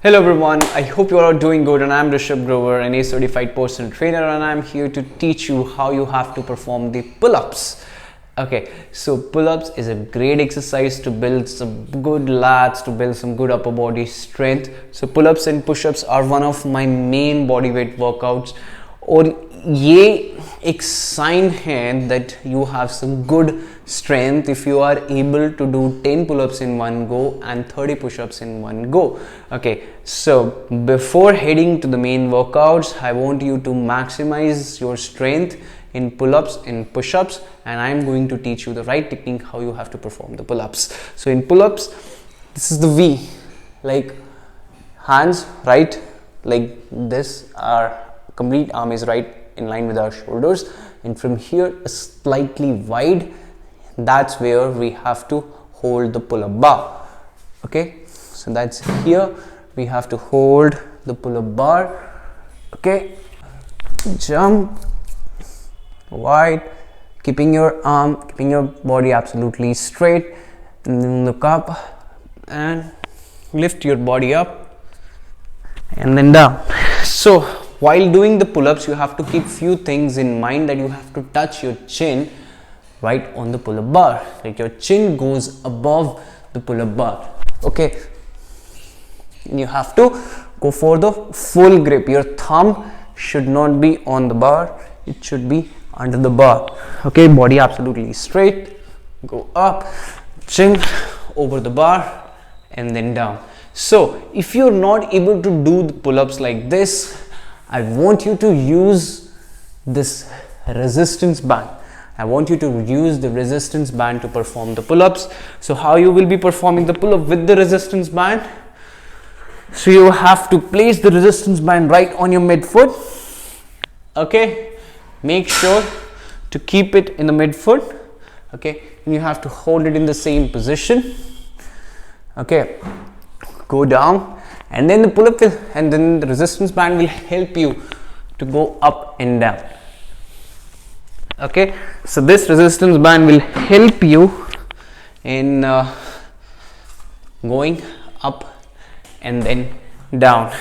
Hello everyone, I hope you are all doing good, and I'm Rishabh Grover, an A certified personal trainer, and I'm here to teach you how you have to perform the pull-ups. Okay, so pull-ups is a great exercise to build some good lats, to build some good upper body strength. So pull-ups and push-ups are one of my main body weight workouts, और ये एक sign है that you have some good strength if you are able to do 10 pull-ups in one go and 30 push-ups in one go. Okay, so before heading to the main workouts, I want you to maximize your strength in pull-ups, in push-ups, and I'm going to teach you the right technique how you have to perform the pull-ups. So in pull-ups, this is the V, like hands right like this, our complete arm is right in line with our shoulders, and from here slightly wide, that's where we have to hold the pull-up bar. Okay, so that's here we have to hold the pull-up bar. Okay, jump wide, keeping your arm, keeping your body absolutely straight, and then look up and lift your body up and then down. So while doing the pull-ups, you have to keep few things in mind, that you have to touch your chin right on the pull-up bar, like your chin goes above the pull-up bar. Okay, and you have to go for the full grip. Your thumb should not be on the bar, it should be under the bar. Okay, body absolutely straight, go up, chin over the bar and then down. So if you're not able to do the pull-ups like this, I want you to use this resistance band. I want you to use the resistance band to perform the pull-ups. So how you will be performing the pull-up with the resistance band? So you have to place the resistance band right on your midfoot. Okay, make sure to keep it in the midfoot. Okay, and you have to hold it in the same position. Okay, go down, and then the pull-up will, and then the resistance band will help you to go up and down. Okay, so this resistance band will help you in going up and then down.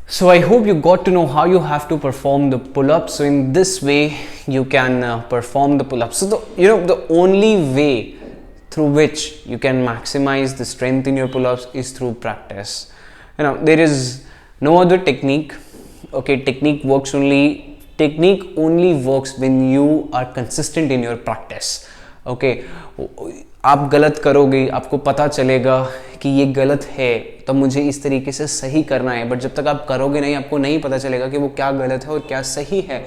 So I hope you got to know how you have to perform the pull-ups. So in this way you can perform the pull-ups. So the only way through which you can maximize the strength in your pull-ups is through practice. There is no other technique. Okay, technique only works when you are consistent in your practice. Okay, आप गलत करोगे, आपको पता चलेगा कि ये गलत है, तो मुझे इस तरीके से सही करना है, बट जब तक आप करोगे नहीं, आपको नहीं पता चलेगा कि वो क्या गलत है और क्या सही है.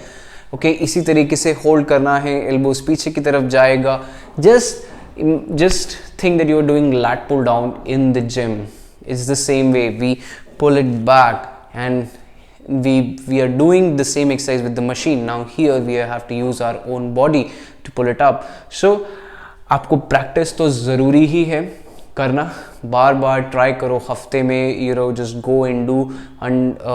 ओके, इसी तरीके से होल्ड करना है, एल्बोस पीछे की तरफ जाएगा. Just think that you are doing lat pull down in the gym. It's the same way. We pull it back and we are doing the same exercise with the machine. Now here we have to use our own body to pull it up. So आपको practice तो ज़रूरी ही है करना, बार बार try करो हफ्ते में. Just go and do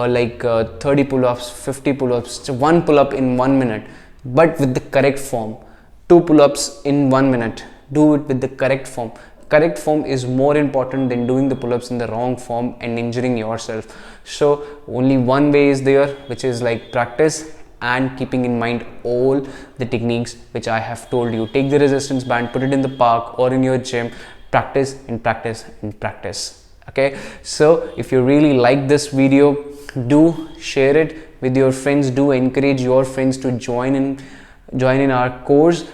like 30 pull-ups, 50 pull-ups, one pull-up in 1 minute, but with the correct form. 2 pull-ups in 1 minute. Do it with the correct form. Correct form is more important than doing the pull-ups in the wrong form and injuring yourself. So only one way is there, which is like practice and keeping in mind all the techniques which I have told you. Take the resistance band, put it in the park or in your gym, practice and practice and practice. Okay, so if you really like this video, do share it with your friends. Do encourage your friends to join in our course,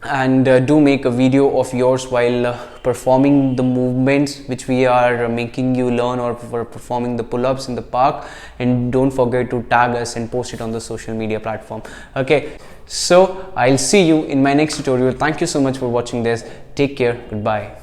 and do make a video of yours while performing the movements which we are making you learn, or for performing the pull-ups in the park, and don't forget to tag us and post it on the social media platform. Okay, so I'll see you in my next tutorial. Thank you so much for watching this. Take care. Goodbye.